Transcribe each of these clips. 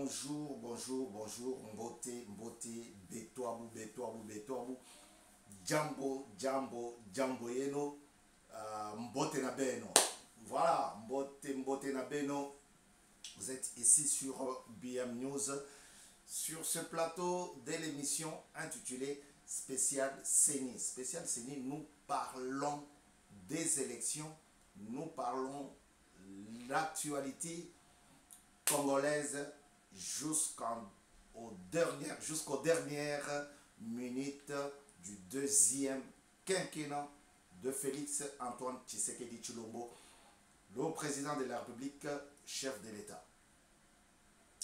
bonjour, bonjour, bonjour, mbote, mbote, betoabu, betoabu, betoabu, jambo, jambo, jambo yeno, mbote na beno. Voilà, mbote, mbote na beno. Vous êtes ici sur BM News, sur ce plateau de l'émission intitulée Spécial CENI. Spécial CENI, nous parlons des élections, nous parlons de l'actualité congolaise jusqu'aux dernières minutes du deuxième quinquennat de Félix Antoine Tshisekedi Tshilombo, le président de la République, chef de l'État.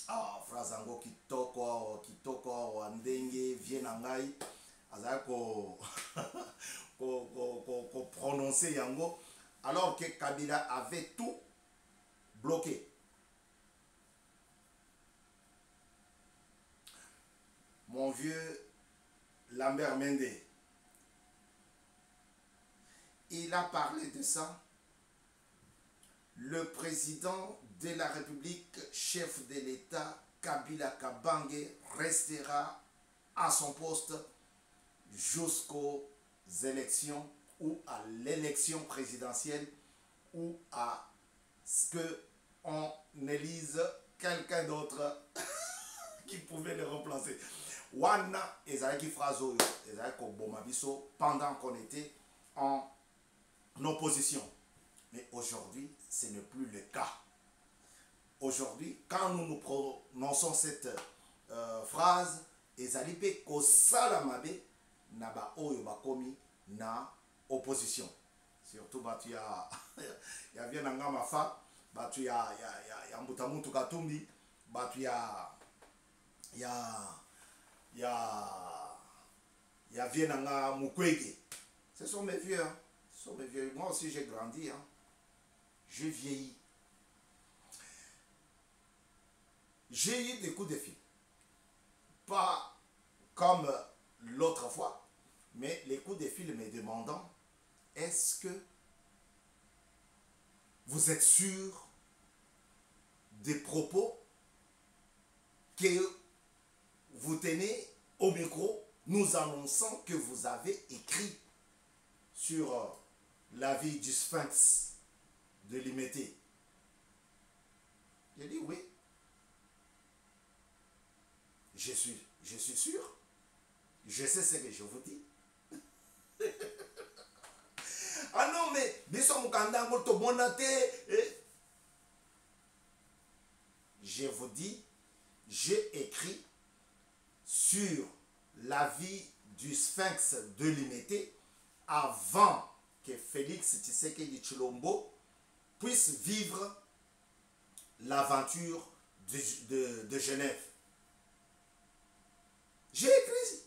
Ah, Frazango kitoko andenge vienangai azako ko prononcer yango alors que Kabila avait tout bloqué. Mon vieux Lambert Mende, il a parlé de ça. Le président de la République, chef de l'État, Kabila Kabange, restera à son poste jusqu'aux élections ou à l'élection présidentielle ou à ce qu'on élise quelqu'un d'autre qui pouvait le remplacer. Wana ezalaki phrase oyo ezalaki koboma biso pendant qu'on était en opposition. Mais aujourd'hui, ce n'est plus le cas. Aujourd'hui, quand nous prononçons cette phrase, ezali pe kosala mabe na ba oyo bakomi na opposition. Surtout batu ya vienanga mafa, batu ya mbutamuntu katumbi, batu ya vienanga mukwege. Ce sont mes vieux, hein. Ce sont mes vieux. Moi aussi j'ai grandi, hein. J'ai vieilli. J'ai eu des coups de fil. Pas comme l'autre fois, mais les coups de fil me demandant est-ce que vous êtes sûr des propos que vous tenez au micro, nous annonçant que vous avez écrit sur la vie du Sphinx de Limité. J'ai dit oui. Je suis sûr. Je sais ce que je vous dis. Ah non, mais je vous dis, j'ai écrit sur la vie du Sphinx de Limité avant que Félix Tshisekedi Tshilombo puisse vivre l'aventure de Genève. J'ai écrit.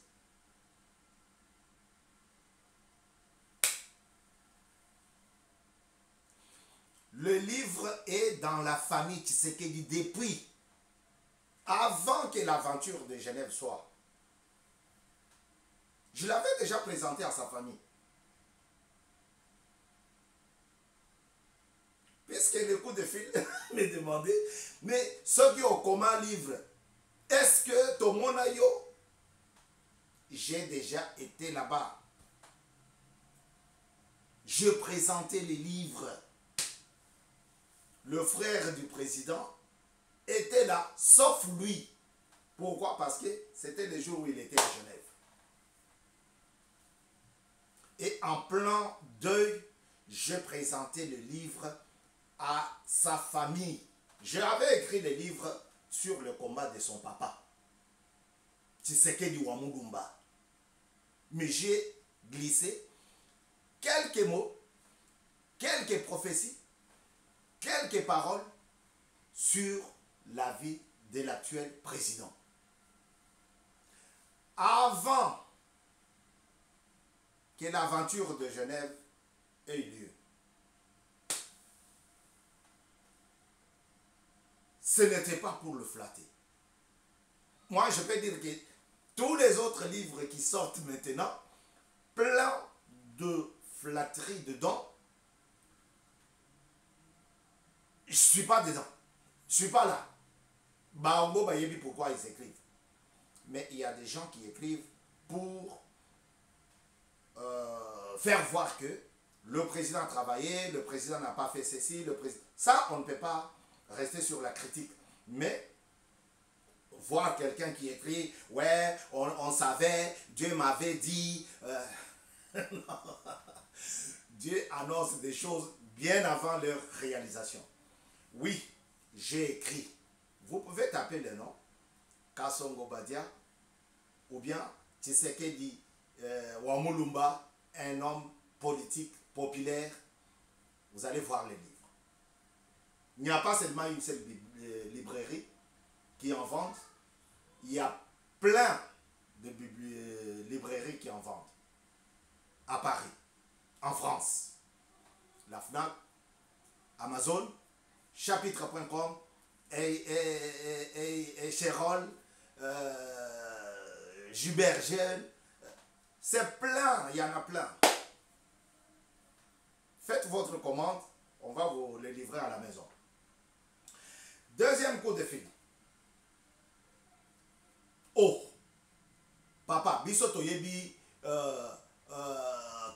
Le livre est dans la famille Tshisekedi depuis avant que l'aventure de Genève soit. Je l'avais déjà présenté à sa famille. Puisque le coup de fil me demandait, mais ceux qui ont comment livre, est-ce que tout le monde a eu? J'ai déjà été là-bas. Je présentais les livres. Le frère du président était là, sauf lui. Pourquoi? Parce que c'était le jour où il était à Genève. Et en plein deuil, je présentais le livre à sa famille. J'avais écrit le livre sur le combat de son papa, Tshisekedi Wamudumba. Mais j'ai glissé quelques mots, quelques prophéties, quelques paroles sur la vie de l'actuel président. Avant que l'aventure de Genève ait lieu. Ce n'était pas pour le flatter. Moi, je peux dire que tous les autres livres qui sortent maintenant, plein de flatteries dedans, je ne suis pas dedans. Je ne suis pas là. Baongo bayebi pourquoi ils écrivent. Mais il y a des gens qui écrivent pour faire voir que le président a travaillé, le président n'a pas fait ceci, le président... Ça, on ne peut pas rester sur la critique. Mais voir quelqu'un qui écrit, ouais, on savait, Dieu m'avait dit... non. Dieu annonce des choses bien avant leur réalisation. Oui, j'ai écrit. Vous pouvez taper le nom, Kasongo Badia, ou bien Tshisekedi Wamulumba, un homme politique populaire. Vous allez voir les livres. Il n'y a pas seulement une seule librairie qui en vend. Il y a plein de librairies qui en vendent. À Paris, en France, la FNAC, Amazon, chapitre.com, et Chérol, Jubergel, c'est plein, il y en a plein. Faites votre commande, on va vous les livrer à la maison. Deuxième coup de fil. Oh, papa, biso toyebi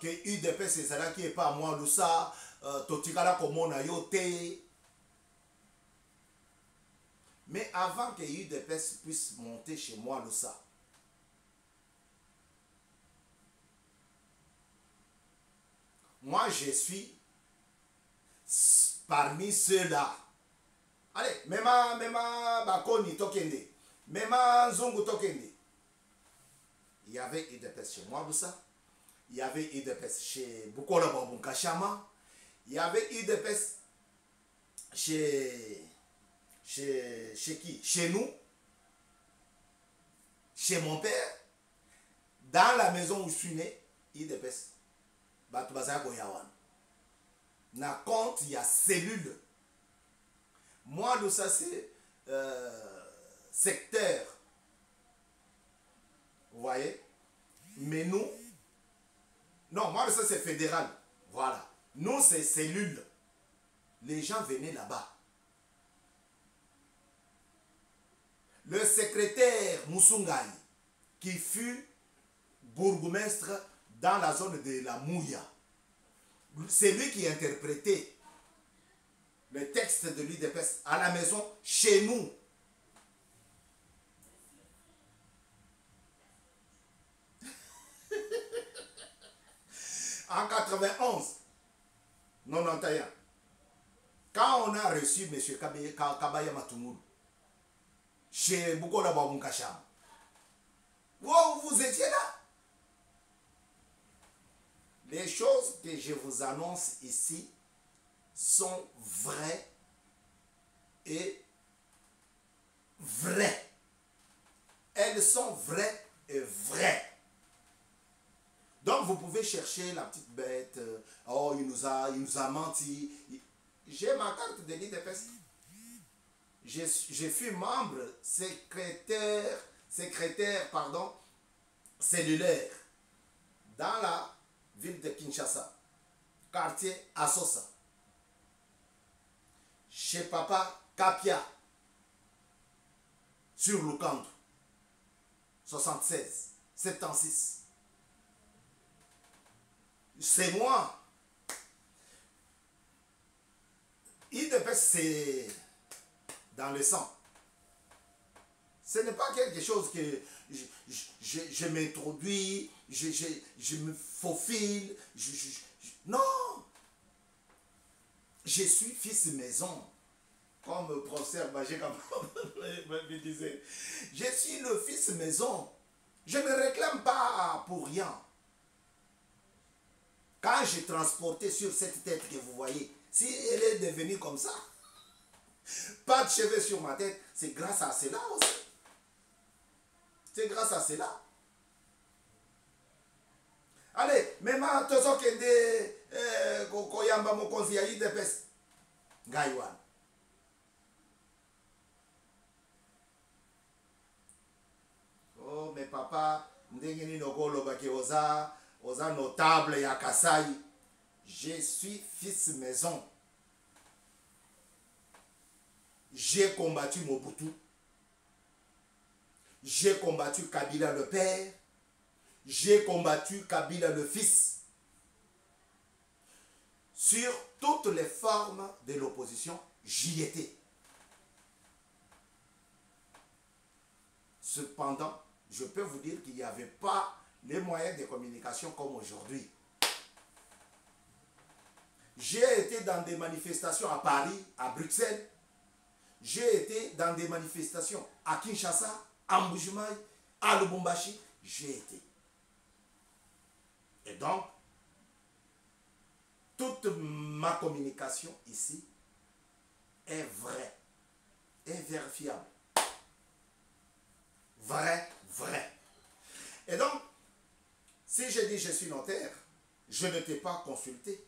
que UDPS ezala qui est pas moi lusa totikala komona yo te. Mais avant que UDPS puisse monter chez moi lusa, moi je suis parmi ceux-là. Allez, même Bakoni Tokende, même Zungu Tokende. Il y avait UDPS chez moi lusa. Il y avait UDPS chez Bukola Babunkashama. Il y avait UDPS chez qui? Chez nous. Chez mon père. Dans la maison où je suis né, UDPS. Batubaza Goyawan. Na compte, il y a cellule. Moi, nous, ça, c'est secteur. Vous voyez? Mais nous, non, moi, ça, c'est fédéral. Voilà. Nous, c'est cellule. Les gens venaient là-bas. Le secrétaire Moussoungaï, qui fut bourgmestre dans la zone de la Mouya, c'est lui qui interprétait le texte de l'UDPS à la maison, chez nous. En 91, 91, quand on a reçu M. Kabaya Matumuru chez Bukola Babunkasham, wow, vous étiez là. Les choses que je vous annonce ici sont vraies et vraies. Elles sont vraies et vraies. Donc vous pouvez chercher la petite bête, oh il nous a menti. J'ai ma carte de l'UDPS. Je suis membre secrétaire cellulaire dans la ville de Kinshasa, quartier Assosa. Chez papa Kapia, sur Lukandu, 76, 76. C'est moi. UDPS, c'est dans le sang. Ce n'est pas quelque chose que je m'introduis, je me faufile. Non. Je suis fils maison. Comme le professeur Bagé me disait. Je suis le fils maison. Je ne réclame pas pour rien. Quand j'ai transporté sur cette tête que vous voyez, si elle est devenue comme ça, pas de cheveux sur ma tête, c'est grâce à cela aussi. C'est grâce à cela. Allez, même tozo kende koyamba mokonzi ya UDPS. Gaiwan. Oh, mais papa, ndenge ni nokolo baki oza notable ya Kasai. Je suis fils maison. J'ai combattu Mobutu j'ai combattu Kabila le père, j'ai combattu Kabila le fils. Sur toutes les formes de l'opposition, j'y étais. Cependant, je peux vous dire qu'il n'y avait pas les moyens de communication comme aujourd'hui. J'ai été dans des manifestations à Paris, à Bruxelles. J'ai été dans des manifestations à Kinshasa, à Mbujimaï, à Lubumbashi. J'ai été. Et donc, toute ma communication ici est vraie, est vérifiable. Vrai, vrai. Et donc, si je dis je suis notaire, je ne t'ai pas consulté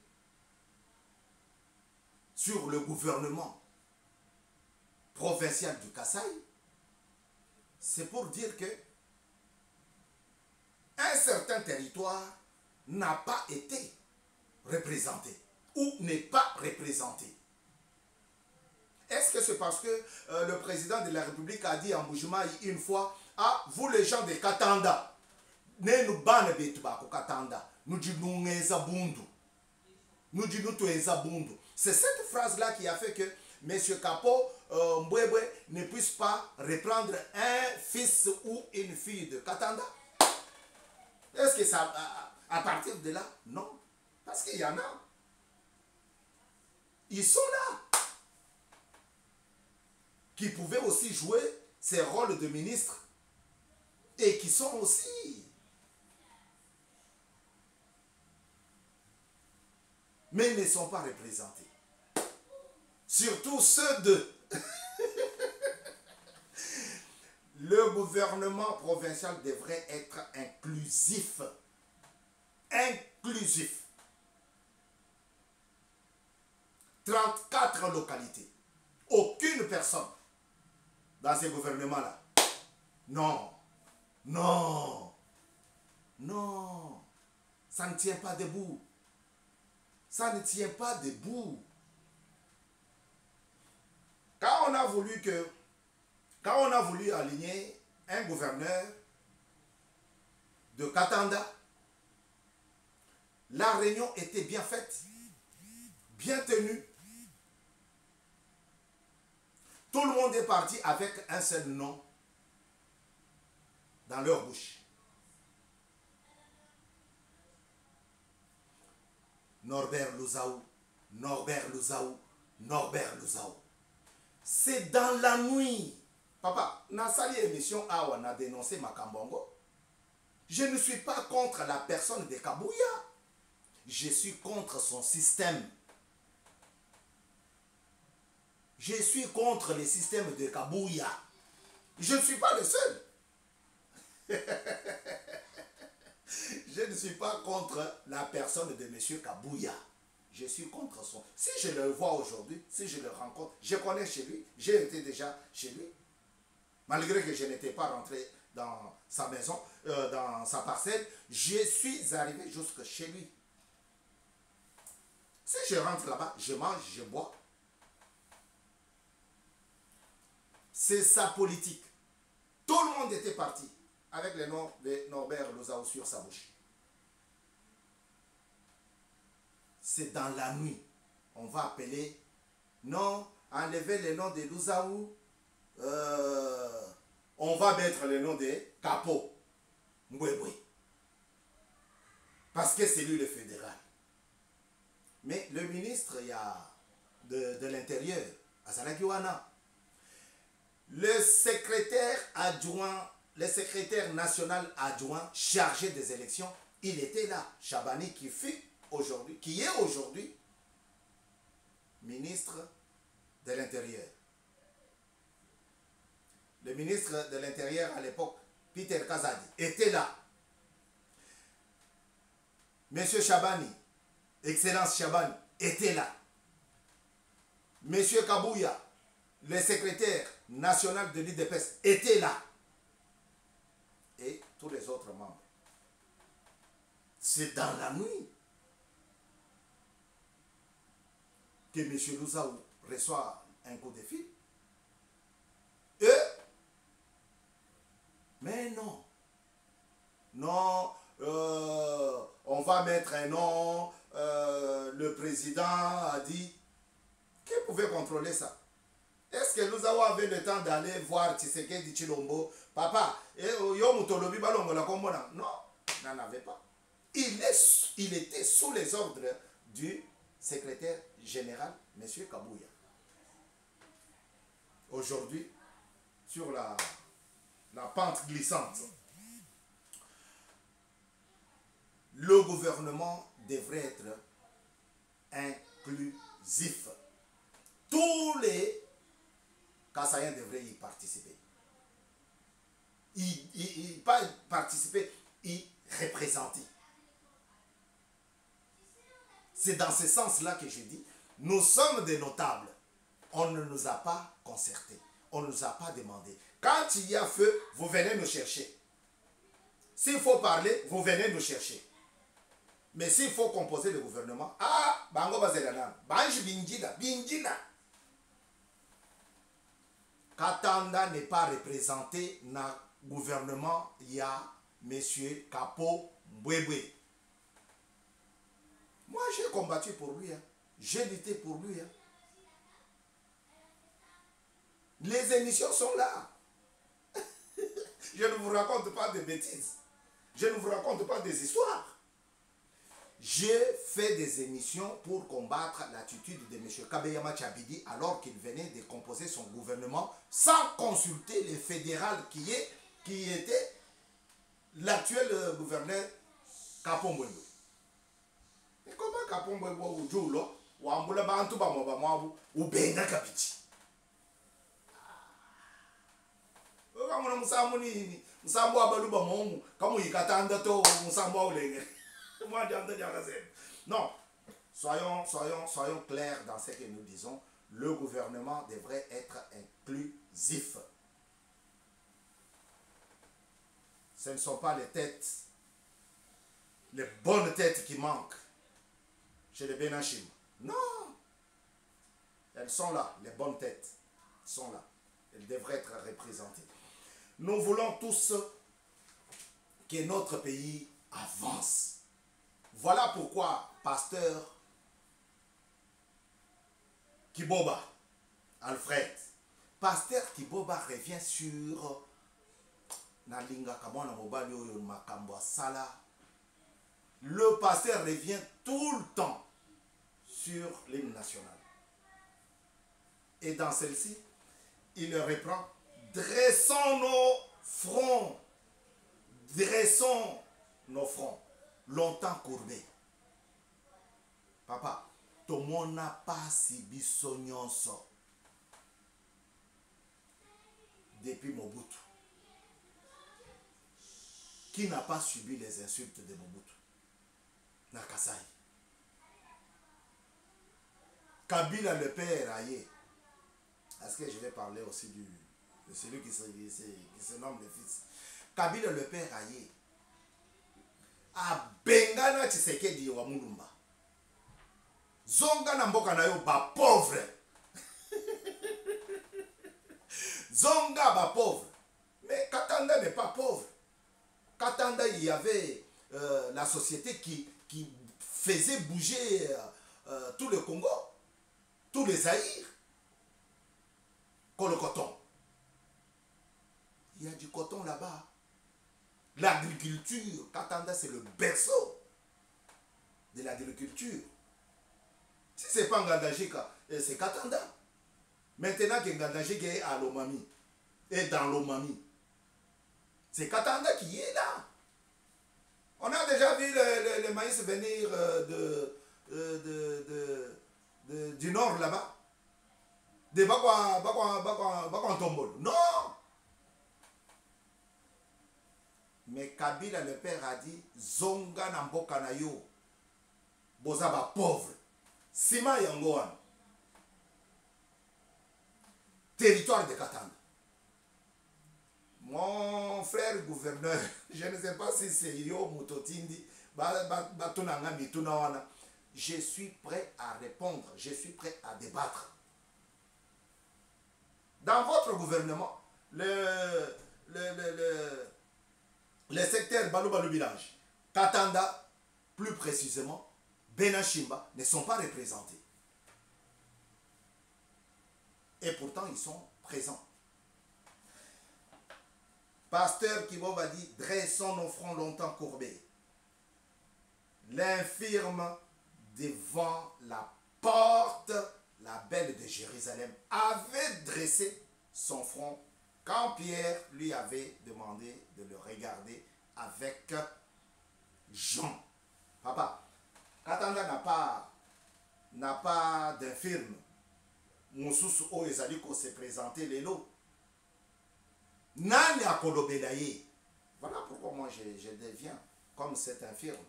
sur le gouvernement provincial du Kasaï. C'est pour dire que un certain territoire n'a pas été représenté ou n'est pas représenté. Est-ce que c'est parce que le président de la République a dit en Mbujimaï une fois, ah, vous les gens de Katanda, ne nous banne betubako Katanda, nous disons nous disons bundu. C'est cette phrase-là qui a fait que M. Kapo Mbwebwe ne puisse pas reprendre un fils ou une fille de Katanda. Est-ce que ça, à partir de là, non? Parce qu'il y en a. Ils sont là. Qui pouvaient aussi jouer ces rôles de ministre. Et qui sont aussi. Mais ils ne sont pas représentés. Surtout ceux de... Le gouvernement provincial devrait être inclusif. Inclusif. 34 localités. Aucune personne dans ces gouvernements-là. Non. Non. Non. Ça ne tient pas debout. Ça ne tient pas debout. Quand on a voulu aligner un gouverneur de Katanda, la réunion était bien faite, bien tenue. Tout le monde est parti avec un seul nom dans leur bouche. Norbert Luzaou, Norbert Luzaou, Norbert Luzaou. C'est dans la nuit. Papa, dans cette émission, on a dénoncé Makambongo. Je ne suis pas contre la personne de Kabouya. Je suis contre son système. Je suis contre le système de Kabouya. Je ne suis pas le seul. Je ne suis pas contre la personne de M. Kabouya. Je suis contre son... Si je le vois aujourd'hui, si je le rencontre, je connais chez lui, j'ai été déjà chez lui. Malgré que je n'étais pas rentré dans sa maison, dans sa parcelle, je suis arrivé jusque chez lui. Si je rentre là-bas, je mange, je bois. C'est sa politique. Tout le monde était parti avec le nom de Norbert Luzaou sur sa bouche. C'est dans la nuit. On va appeler, non, enlever le nom de Luzaou. On va mettre le nom de Kapo Mbwebwe. Parce que c'est lui le fédéral. Mais le ministre de l'Intérieur, Azalagiwana, le secrétaire adjoint, le secrétaire national adjoint chargé des élections, il était là. Chabani qui est aujourd'hui ministre de l'Intérieur. Le ministre de l'Intérieur à l'époque, Peter Kazadi, était là. Monsieur Chabani, Excellence Chabani, était là. Monsieur Kabouya, le secrétaire national de l'IDPS, était là. Et tous les autres membres. C'est dans la nuit que M. Luzaou reçoit un coup de fil. Et Mais non. Non, on va mettre un nom. Le président a dit. Qui pouvait contrôler ça? Est-ce que nous avons eu le temps d'aller voir Tshisekedi Chilombo? Papa, non, n'en avait pas. Il était sous les ordres du secrétaire général, M. Kabouya. Aujourd'hui, sur la pente glissante, le gouvernement devrait être inclusif. Tous les Kassaïens devraient y participer. Pas participer, y représenter. C'est dans ce sens-là que je dis, nous sommes des notables. On ne nous a pas concertés. On ne nous a pas demandé. Quand il y a feu, vous venez nous chercher. S'il faut parler, vous venez nous chercher. Mais s'il faut composer le gouvernement, bango bazelana, banji bingila. Katanda n'est pas représenté dans le gouvernement, il y a M. Kapo Mbwebwe. Moi, j'ai combattu pour lui. J'ai lutté pour lui. Les émissions sont là. Je ne vous raconte pas de bêtises. Je ne vous raconte pas des histoires. J'ai fait des émissions pour combattre l'attitude de M. Kabeyama Tchabidi alors qu'il venait de composer son gouvernement sans consulter le fédéral qui était l'actuel gouverneur Kapombwe. Et comment Kapombwe ou Djoulo ou Amboula Bantu Bamwabu ou Benga Kapiti? Musambo abaluba mongu kamu yikatanda to musambo olenge. Non, soyons clairs dans ce que nous disons. Le gouvernement devrait être inclusif. Ce ne sont pas les têtes, les bonnes têtes qui manquent chez les Benachim. Non, elles sont là, les bonnes têtes sont là. Elles devraient être représentées. Nous voulons tous que notre pays avance. Voilà pourquoi Pasteur Kiboba, Alfred, Pasteur Kiboba revient sur le pasteur revient tout le temps sur l'hymne national. Et dans celle-ci, il reprend: dressons nos fronts, dressons nos fronts, longtemps courbés. Papa, tout le monde n'a pas subi son sort depuis Mobutu. Qui n'a pas subi les insultes de Mobutu? Nakasai. Kabila le père aïe. Est-ce que je vais parler aussi de celui qui se nomme le fils? Kabila le père aïe. A Bengana Tshisekedi wa Mulumba. Zonga na mboka na yo ba pauvre. Zonga ba pauvre. Mais Katanga n'est pas pauvre. Katanga, il y avait la société qui faisait bouger tout le Congo, tous les Zaïre, comme le coton. Il y a du coton là-bas. L'agriculture, Katanga, c'est le berceau de l'agriculture. Si ce n'est pas Ngandajika, c'est Katanga. Maintenant que Ngandajika est à Lomami, et dans Lomami, c'est Katanga qui est là. On a déjà vu le maïs venir du nord là-bas. De Bakwa Tombol. Non. Mais Kabila le père a dit: Zonga Namboka na yo. Bozaba pauvre. Sima Yangoan. Territoire de Katanga. Mon frère gouverneur, je ne sais pas si c'est Yo Mutotindi, je suis prêt à répondre, je suis prêt à débattre. Dans votre gouvernement, les secteurs Balou village, Katanda, plus précisément, Benachimba, ne sont pas représentés. Et pourtant, ils sont présents. Pasteur Kiboba dit, dressons nos fronts longtemps courbés. L'infirme devant la porte, la belle de Jérusalem, avait dressé son front quand Pierre lui avait demandé de le regarder avec Jean. Papa, Katanda n'a pas d'infirme. Moussous o ezali ko se présenter les lots. Nani a kolobelaye. Voilà pourquoi moi je deviens comme cet infirme,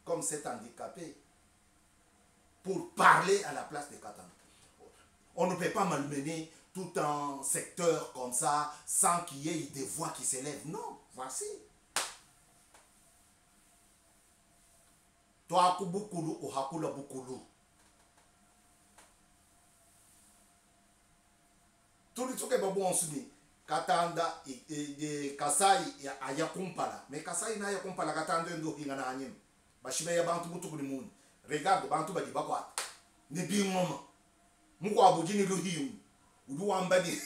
comme cet handicapé, pour parler à la place de Katanda. On ne peut pas malmener tout un secteur comme ça sans qu'il y ait des voix qui s'élèvent. Non, voici. Toi kubukulu ou hakula bukulu. Tout le truc est bon soumis. Katanda et Kasai aya kumpala. Mais Kasai na ya kumpala Katanda ndo hingana anyem. Bashibe ya bantu butu kulimun. Regarde bantu badi bakwa. Ne bi ngoma. Muko abujini luhimu. Udu wambadi.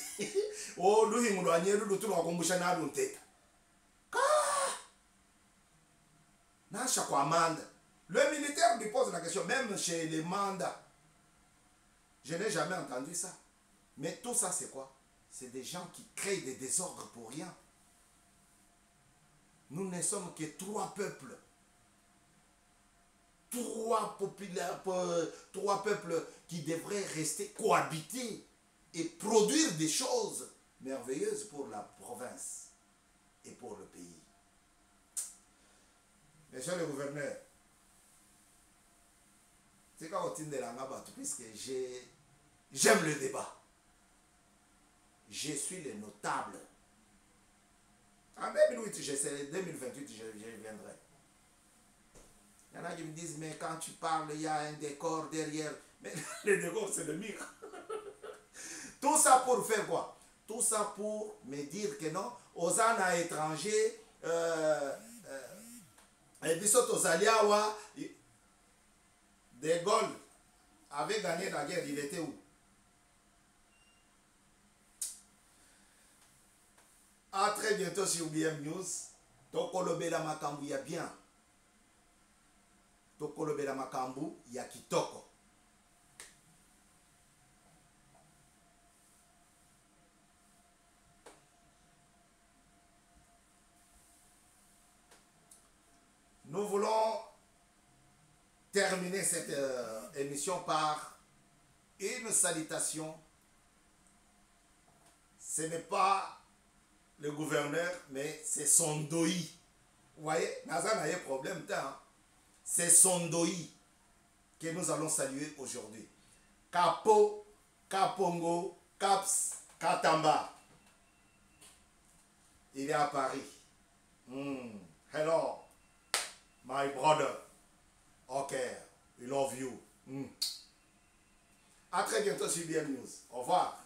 Oh luhimu lo anyeru lutu lo kumbusha na lunteta. Ka. Nasha kwa manda. Le militaire lui pose la question même chez les mandats. Je n'ai jamais entendu ça. Mais tout ça, c'est quoi? C'est des gens qui créent des désordres pour rien. Nous ne sommes que trois peuples. Trois peuples qui devraient rester cohabiter et produire des choses merveilleuses pour la province et pour le pays. Monsieur le gouverneur, c'est quand on de la Ngabatou, puisque j'aime le débat. Je suis le notable. En 2008, 2028, je viendrai. Il y en a qui me disent, mais quand tu parles, il y a un décor derrière. Mais le décor, c'est le mur. Tout ça pour faire quoi? Tout ça pour me dire que non, aux ans étrangers, aux Aliawa, De Gaulle avait gagné la guerre, il était où? À très bientôt sur BM News. Tokolobe la makambu ya bien. Tokolobe la makambu ya kitoko. Nous voulons terminer cette émission par une salutation. Ce n'est pas le gouverneur, mais c'est son doi. Vous voyez, Nazan a un problème. C'est son doi que nous allons saluer aujourd'hui. Kapo, Kapongo, Kaps, Katamba. Il est à Paris. Hello, my brother. Ok, we love you. À très bientôt sur BM News. Au revoir.